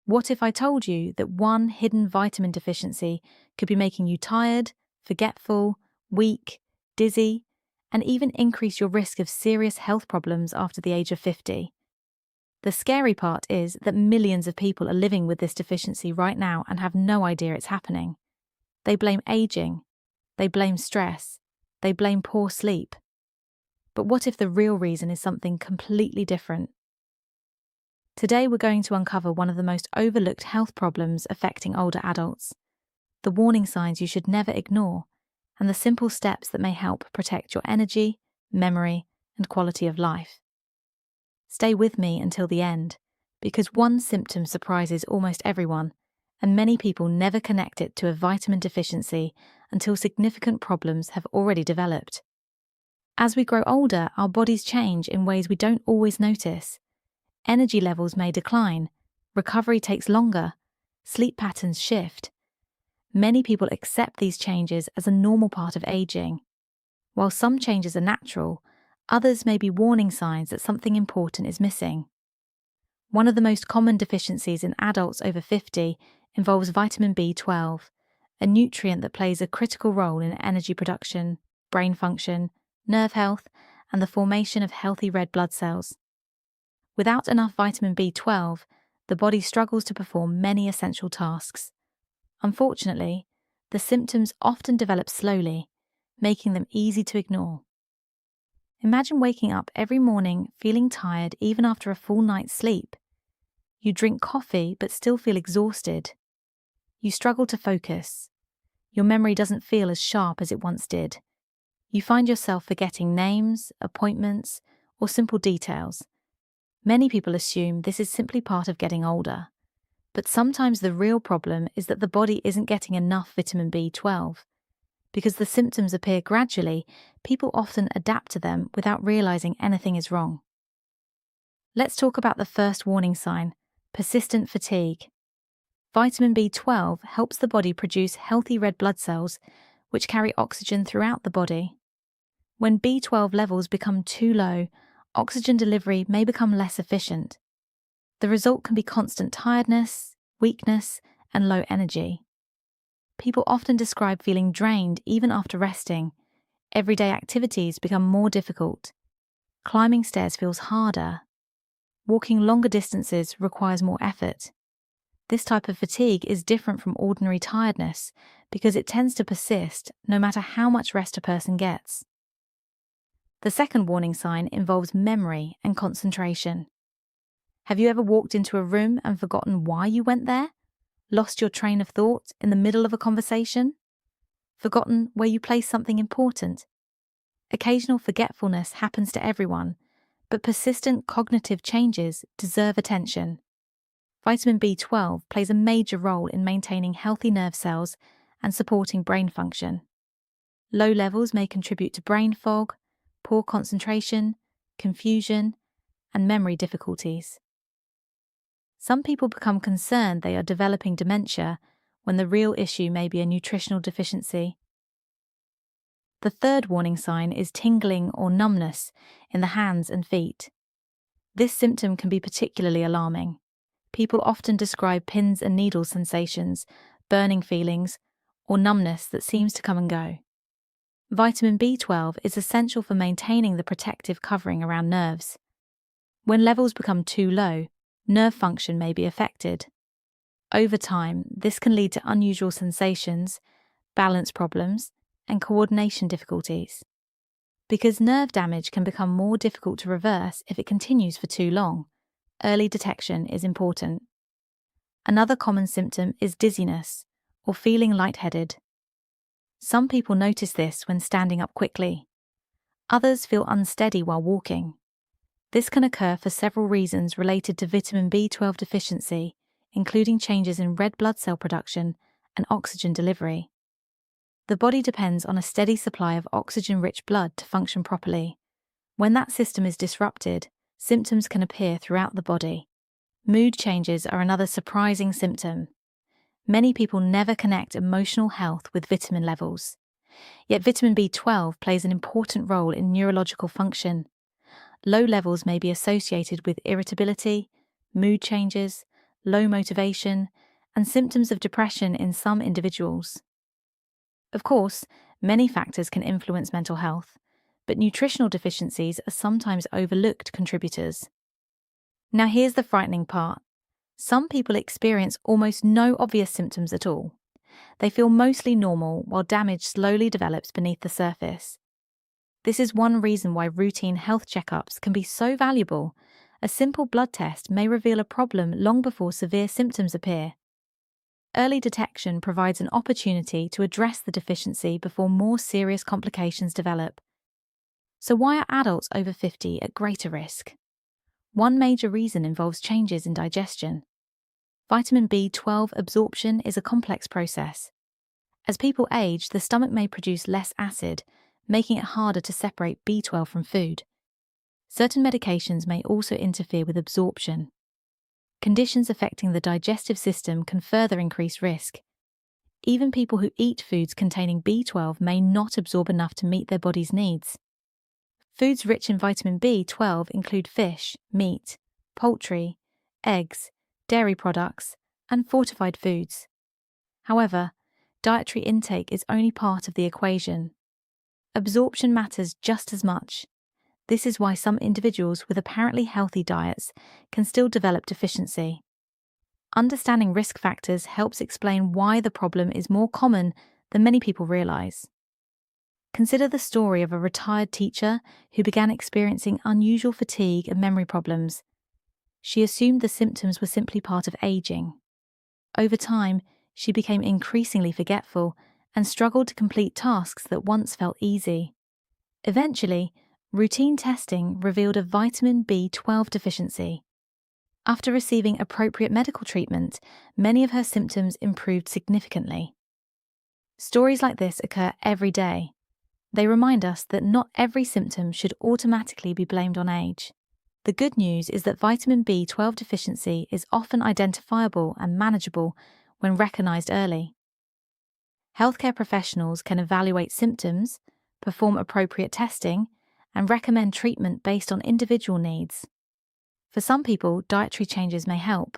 What if I told you that one hidden vitamin deficiency could be making you tired, forgetful, weak, dizzy, and even increase your risk of serious health problems after the age of 50? The scary part is that millions of people are living with this deficiency right now and have no idea it's happening. They blame aging, they blame stress, they blame poor sleep. But what if the real reason is something completely different? Today we're going to uncover one of the most overlooked health problems affecting older adults, the warning signs you should never ignore, and the simple steps that may help protect your energy, memory, and quality of life. Stay with me until the end, because one symptom surprises almost everyone, and many people never connect it to a vitamin deficiency until significant problems have already developed. As we grow older, our bodies change in ways we don't always notice. Energy levels may decline, recovery takes longer, sleep patterns shift. Many people accept these changes as a normal part of aging. While some changes are natural, others may be warning signs that something important is missing. One of the most common deficiencies in adults over 50 involves vitamin B12, a nutrient that plays a critical role in energy production, brain function, nerve health, and the formation of healthy red blood cells. Without enough vitamin B12, the body struggles to perform many essential tasks. Unfortunately, the symptoms often develop slowly, making them easy to ignore. Imagine waking up every morning feeling tired even after a full night's sleep. You drink coffee but still feel exhausted. You struggle to focus. Your memory doesn't feel as sharp as it once did. You find yourself forgetting names, appointments, or simple details. Many people assume this is simply part of getting older. But sometimes the real problem is that the body isn't getting enough vitamin B12. Because the symptoms appear gradually, people often adapt to them without realizing anything is wrong. Let's talk about the first warning sign, persistent fatigue. Vitamin B12 helps the body produce healthy red blood cells, which carry oxygen throughout the body. When B12 levels become too low, oxygen delivery may become less efficient. The result can be constant tiredness, weakness, and low energy. People often describe feeling drained even after resting. Everyday activities become more difficult. Climbing stairs feels harder. Walking longer distances requires more effort. This type of fatigue is different from ordinary tiredness because it tends to persist no matter how much rest a person gets. The second warning sign involves memory and concentration. Have you ever walked into a room and forgotten why you went there? Lost your train of thought in the middle of a conversation? Forgotten where you placed something important? Occasional forgetfulness happens to everyone, but persistent cognitive changes deserve attention. Vitamin B12 plays a major role in maintaining healthy nerve cells and supporting brain function. Low levels may contribute to brain fog, poor concentration, confusion, and memory difficulties. Some people become concerned they are developing dementia when the real issue may be a nutritional deficiency. The third warning sign is tingling or numbness in the hands and feet. This symptom can be particularly alarming. People often describe pins and needles sensations, burning feelings, or numbness that seems to come and go. Vitamin B12 is essential for maintaining the protective covering around nerves. When levels become too low, nerve function may be affected. Over time, this can lead to unusual sensations, balance problems, and coordination difficulties. Because nerve damage can become more difficult to reverse if it continues for too long, early detection is important. Another common symptom is dizziness, or feeling lightheaded. Some people notice this when standing up quickly. Others feel unsteady while walking. This can occur for several reasons related to vitamin B12 deficiency, including changes in red blood cell production and oxygen delivery. The body depends on a steady supply of oxygen-rich blood to function properly. When that system is disrupted, symptoms can appear throughout the body. Mood changes are another surprising symptom. Many people never connect emotional health with vitamin levels. Yet vitamin B12 plays an important role in neurological function. Low levels may be associated with irritability, mood changes, low motivation, and symptoms of depression in some individuals. Of course, many factors can influence mental health, but nutritional deficiencies are sometimes overlooked contributors. Now, here's the frightening part. Some people experience almost no obvious symptoms at all. They feel mostly normal while damage slowly develops beneath the surface. This is one reason why routine health checkups can be so valuable. A simple blood test may reveal a problem long before severe symptoms appear. Early detection provides an opportunity to address the deficiency before more serious complications develop. So why are adults over 50 at greater risk? One major reason involves changes in digestion. Vitamin B12 absorption is a complex process. As people age, the stomach may produce less acid, making it harder to separate B12 from food. Certain medications may also interfere with absorption. Conditions affecting the digestive system can further increase risk. Even people who eat foods containing B12 may not absorb enough to meet their body's needs. Foods rich in vitamin B12 include fish, meat, poultry, eggs, dairy products, and fortified foods. However, dietary intake is only part of the equation. Absorption matters just as much. This is why some individuals with apparently healthy diets can still develop deficiency. Understanding risk factors helps explain why the problem is more common than many people realize. Consider the story of a retired teacher who began experiencing unusual fatigue and memory problems. She assumed the symptoms were simply part of aging. Over time, she became increasingly forgetful and struggled to complete tasks that once felt easy. Eventually, routine testing revealed a vitamin B12 deficiency. After receiving appropriate medical treatment, many of her symptoms improved significantly. Stories like this occur every day. They remind us that not every symptom should automatically be blamed on age. The good news is that vitamin B12 deficiency is often identifiable and manageable when recognized early. Healthcare professionals can evaluate symptoms, perform appropriate testing, and recommend treatment based on individual needs. For some people, dietary changes may help.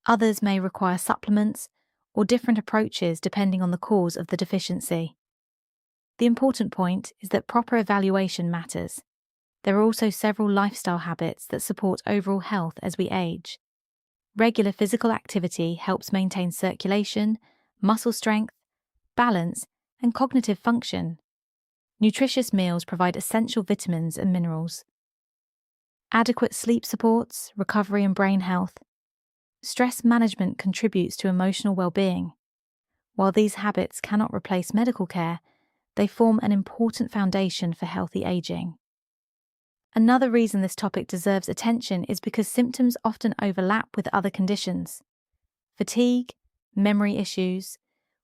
Others may require supplements or different approaches depending on the cause of the deficiency. The important point is that proper evaluation matters. There are also several lifestyle habits that support overall health as we age. Regular physical activity helps maintain circulation, muscle strength, balance, and cognitive function. Nutritious meals provide essential vitamins and minerals. Adequate sleep supports recovery and brain health. Stress management contributes to emotional well-being. While these habits cannot replace medical care, they form an important foundation for healthy aging. Another reason this topic deserves attention is because symptoms often overlap with other conditions. Fatigue, memory issues,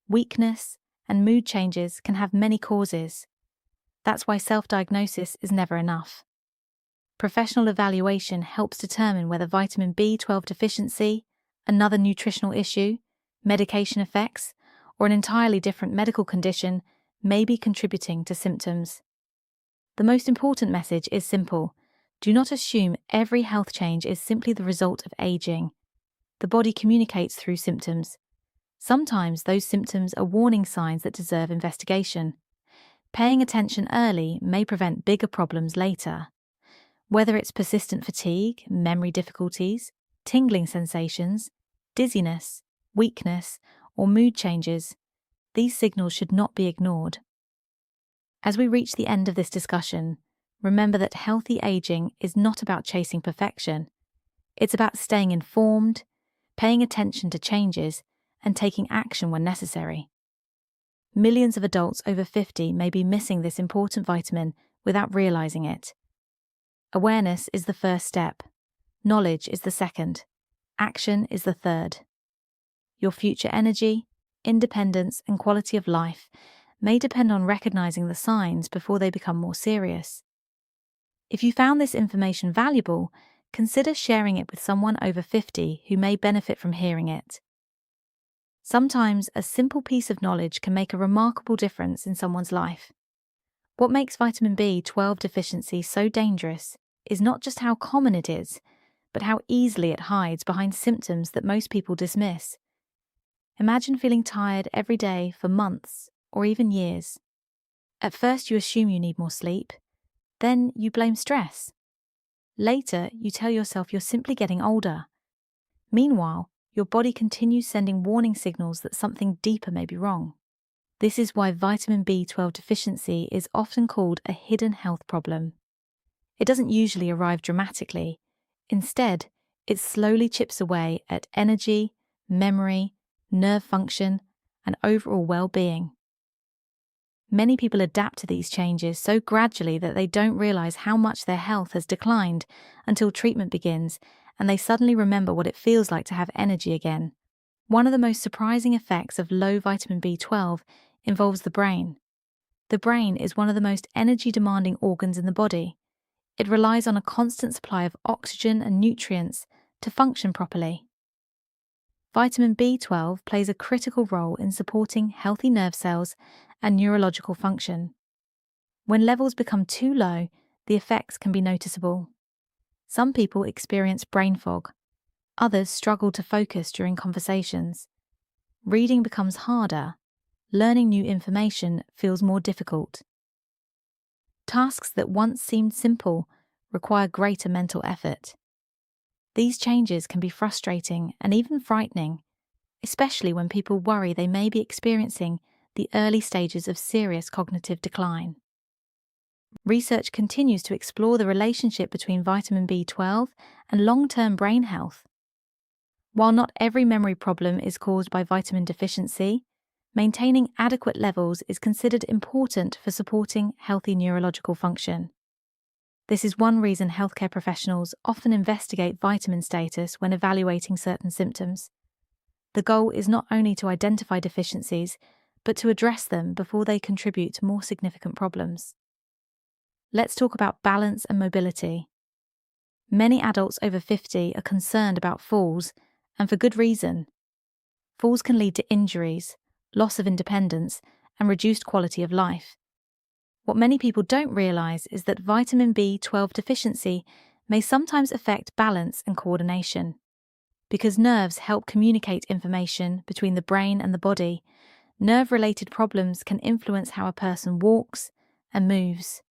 weakness, and mood changes can have many causes. That's why self-diagnosis is never enough. Professional evaluation helps determine whether vitamin B12 deficiency, another nutritional issue, medication effects, or an entirely different medical condition may be contributing to symptoms. The most important message is simple. Do not assume every health change is simply the result of aging. The body communicates through symptoms. Sometimes those symptoms are warning signs that deserve investigation. Paying attention early may prevent bigger problems later. Whether it's persistent fatigue, memory difficulties, tingling sensations, dizziness, weakness, or mood changes, these signals should not be ignored. As we reach the end of this discussion, remember that healthy aging is not about chasing perfection. It's about staying informed, paying attention to changes, and taking action when necessary. Millions of adults over 50 may be missing this important vitamin without realizing it. Awareness is the first step. Knowledge is the second. Action is the third. Your future energy, independence, and quality of life may depend on recognizing the signs before they become more serious. If you found this information valuable, consider sharing it with someone over 50 who may benefit from hearing it. Sometimes a simple piece of knowledge can make a remarkable difference in someone's life. What makes vitamin B12 deficiency so dangerous is not just how common it is, but how easily it hides behind symptoms that most people dismiss. Imagine feeling tired every day for months or even years. At first, you assume you need more sleep. Then you blame stress. Later, you tell yourself you're simply getting older. Meanwhile, your body continues sending warning signals that something deeper may be wrong. This is why vitamin B12 deficiency is often called a hidden health problem. It doesn't usually arrive dramatically. Instead, it slowly chips away at energy, memory, nerve function, and overall well-being. Many people adapt to these changes so gradually that they don't realize how much their health has declined until treatment begins, and they suddenly remember what it feels like to have energy again. One of the most surprising effects of low vitamin B12 involves the brain. The brain is one of the most energy-demanding organs in the body. It relies on a constant supply of oxygen and nutrients to function properly. Vitamin B12 plays a critical role in supporting healthy nerve cells and neurological function. When levels become too low, the effects can be noticeable. Some people experience brain fog. Others struggle to focus during conversations. Reading becomes harder. Learning new information feels more difficult. Tasks that once seemed simple require greater mental effort. These changes can be frustrating and even frightening, especially when people worry they may be experiencing the early stages of serious cognitive decline. Research continues to explore the relationship between vitamin B12 and long-term brain health. While not every memory problem is caused by vitamin deficiency, maintaining adequate levels is considered important for supporting healthy neurological function. This is one reason healthcare professionals often investigate vitamin status when evaluating certain symptoms. The goal is not only to identify deficiencies, but to address them before they contribute to more significant problems. Let's talk about balance and mobility. Many adults over 50 are concerned about falls, and for good reason. Falls can lead to injuries, loss of independence, and reduced quality of life. What many people don't realize is that vitamin B12 deficiency may sometimes affect balance and coordination. Because nerves help communicate information between the brain and the body, nerve-related problems can influence how a person walks and moves.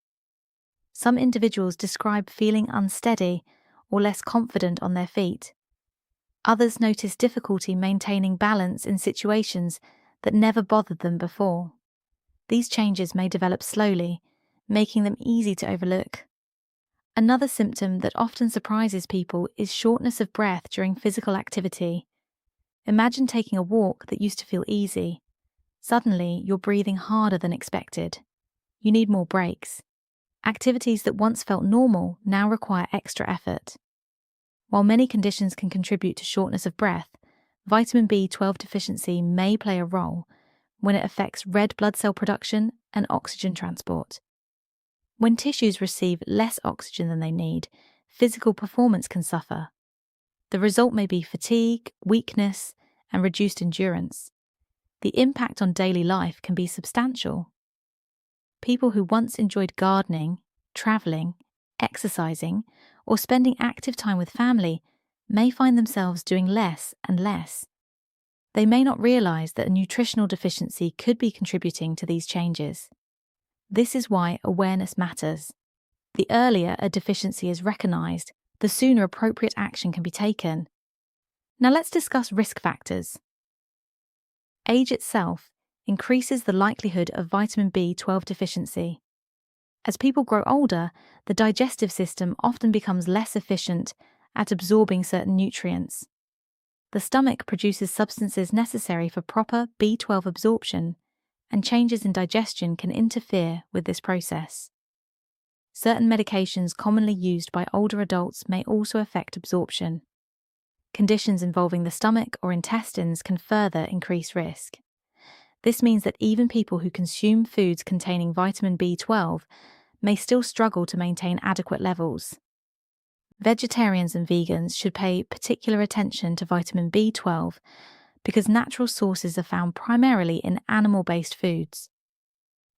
Some individuals describe feeling unsteady or less confident on their feet. Others notice difficulty maintaining balance in situations that never bothered them before. These changes may develop slowly, making them easy to overlook. Another symptom that often surprises people is shortness of breath during physical activity. Imagine taking a walk that used to feel easy. Suddenly, you're breathing harder than expected. You need more breaks. Activities that once felt normal now require extra effort. While many conditions can contribute to shortness of breath, vitamin B12 deficiency may play a role when it affects red blood cell production and oxygen transport. When tissues receive less oxygen than they need, physical performance can suffer. The result may be fatigue, weakness, and reduced endurance. The impact on daily life can be substantial. People who once enjoyed gardening, traveling, exercising, or spending active time with family may find themselves doing less and less. They may not realize that a nutritional deficiency could be contributing to these changes. This is why awareness matters. The earlier a deficiency is recognized, the sooner appropriate action can be taken. Now let's discuss risk factors. Age itself increases the likelihood of vitamin B12 deficiency. As people grow older, the digestive system often becomes less efficient at absorbing certain nutrients. The stomach produces substances necessary for proper B12 absorption, and changes in digestion can interfere with this process. Certain medications commonly used by older adults may also affect absorption. Conditions involving the stomach or intestines can further increase risk. This means that even people who consume foods containing vitamin B12 may still struggle to maintain adequate levels. Vegetarians and vegans should pay particular attention to vitamin B12 because natural sources are found primarily in animal-based foods.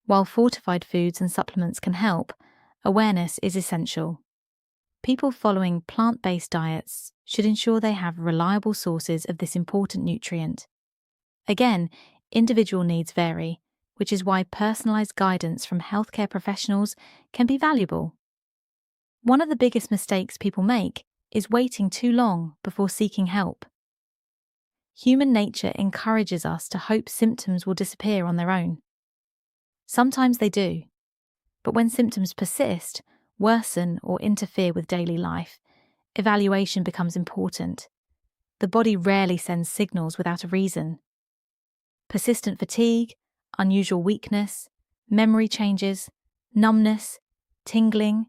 While fortified foods and supplements can help, awareness is essential. People following plant-based diets should ensure they have reliable sources of this important nutrient. Again, individual needs vary, which is why personalized guidance from healthcare professionals can be valuable. One of the biggest mistakes people make is waiting too long before seeking help. Human nature encourages us to hope symptoms will disappear on their own. Sometimes they do, but when symptoms persist, worsen, or interfere with daily life, evaluation becomes important. The body rarely sends signals without a reason. Persistent fatigue, unusual weakness, memory changes, numbness, tingling,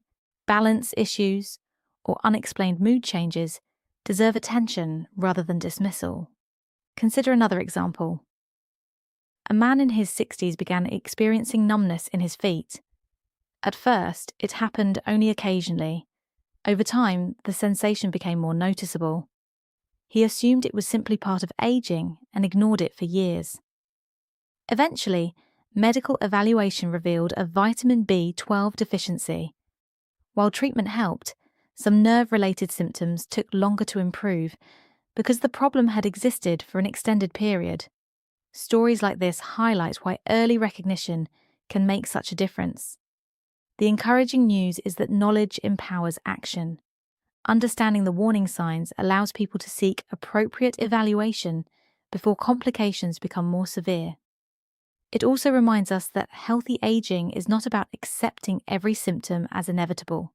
balance issues, or unexplained mood changes deserve attention rather than dismissal. Consider another example. A man in his 60s began experiencing numbness in his feet. At first, it happened only occasionally. Over time, the sensation became more noticeable. He assumed it was simply part of aging and ignored it for years. Eventually, medical evaluation revealed a vitamin B12 deficiency. While treatment helped, some nerve-related symptoms took longer to improve because the problem had existed for an extended period. Stories like this highlight why early recognition can make such a difference. The encouraging news is that knowledge empowers action. Understanding the warning signs allows people to seek appropriate evaluation before complications become more severe. It also reminds us that healthy aging is not about accepting every symptom as inevitable.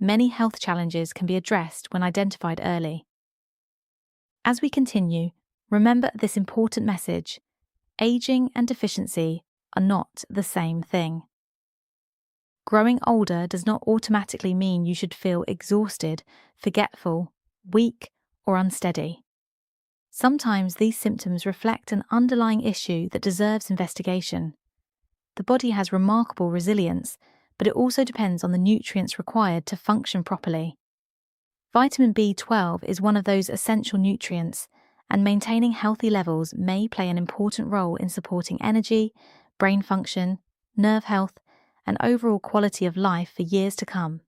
Many health challenges can be addressed when identified early. As we continue, remember this important message: aging and deficiency are not the same thing. Growing older does not automatically mean you should feel exhausted, forgetful, weak, or unsteady. Sometimes these symptoms reflect an underlying issue that deserves investigation. The body has remarkable resilience, but it also depends on the nutrients required to function properly. Vitamin B12 is one of those essential nutrients, and maintaining healthy levels may play an important role in supporting energy, brain function, nerve health, and overall quality of life for years to come.